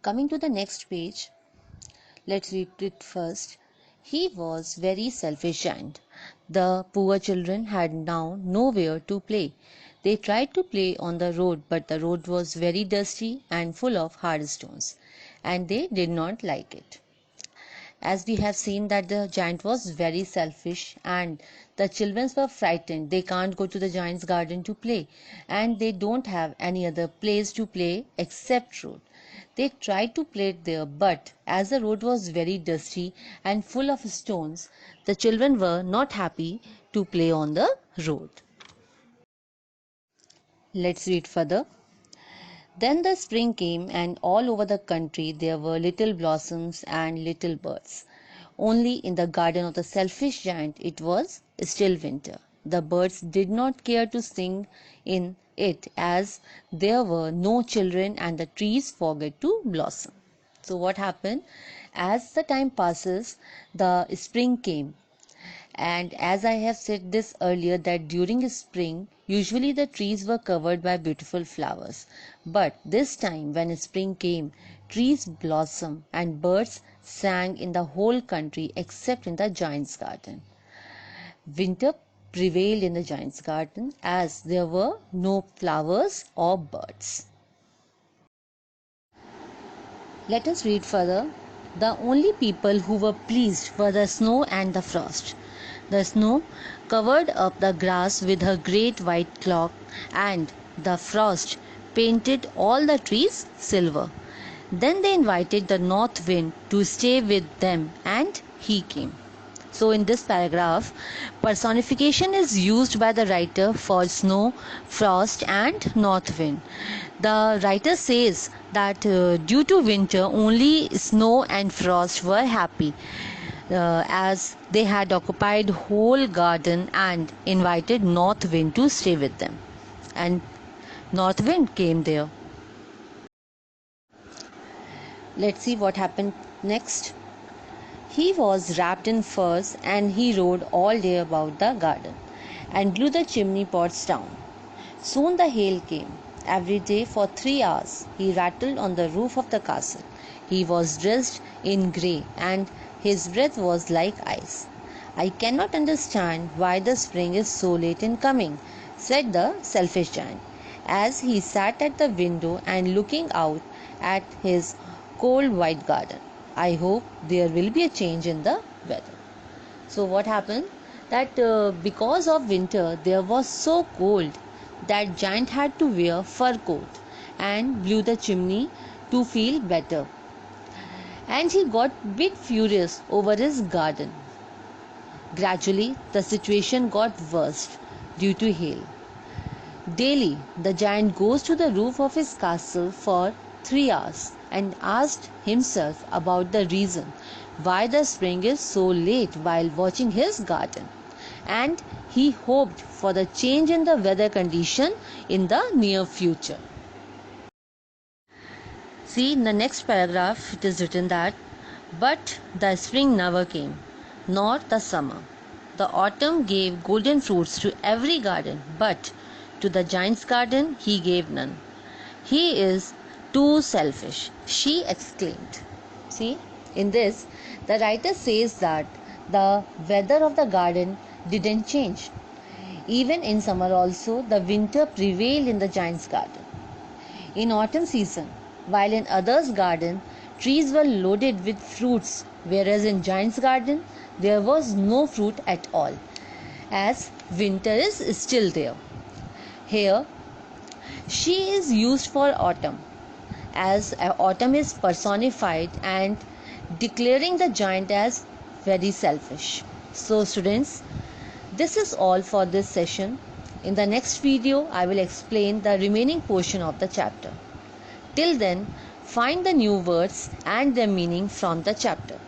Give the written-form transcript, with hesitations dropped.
Coming to the next page, let's read it first. He was very selfish giant. The poor children had now nowhere to play. They tried to play on the road, but the road was very dusty and full of hard stones, and they did not like it. As we have seen that the giant was very selfish and the children were frightened. They can't go to the giant's garden to play, and they don't have any other place to play except road. They tried to play there, but as the road was very dusty and full of stones, the children were not happy to play on the road. Let's read further. Then the spring came, and all over the country there were little blossoms and little birds. Only in the garden of the selfish giant it was still winter. The birds did not care to sing in it, as there were no children and the trees forgot to blossom. So what happened? As the time passes, the spring came, and as I have said this earlier, that during spring, usually the trees were covered by beautiful flowers. But this time, when spring came, trees blossomed and birds sang in the whole country except in the giant's garden. Winter prevailed in the giant's garden as there were no flowers or birds. Let us read further. The only people who were pleased were the snow and the frost. The snow covered up the grass with her great white cloak, and the frost painted all the trees silver. Then they invited the north wind to stay with them, and he came. So in this paragraph, personification is used by the writer for snow, frost and north wind. The writer says that due to winter, only snow and frost were happy, as they had occupied whole garden and invited north wind to stay with them, and north wind came there. Let's see what happened next. He was wrapped in furs, and he rode all day about the garden and blew the chimney pots down. Soon the hail came. Every day for 3 hours he rattled on the roof of the castle. He was dressed in grey, and his breath was like ice. I cannot understand why the spring is so late in coming, said the selfish giant, as he sat at the window and looking out at his cold white garden. I hope there will be a change in the weather. So what happened? That because of winter there was so cold that giant had to wear fur coat and blew the chimney to feel better. And he got bit furious over his garden. Gradually the situation got worse due to hail. Daily the giant goes to the roof of his castle for 3 hours and asked himself about the reason why the spring is so late while watching his garden, and he hoped for the change in the weather condition in the near future. See, in the next paragraph it is written that, but the spring never came, nor the summer. The autumn gave golden fruits to every garden, but to the giant's garden he gave none. He is too selfish, she exclaimed. See, in this, the writer says that the weather of the garden didn't change. Even in summer also, the winter prevailed in the giant's garden. In autumn season, while in others' garden, trees were loaded with fruits, whereas in giant's garden, there was no fruit at all, as winter is still there. Here, she is used for autumn, as autumn is personified and declaring the giant as very selfish. So students, this is all for this session. In the next video, I will explain the remaining portion of the chapter. Till then, find the new words and their meaning from the chapter.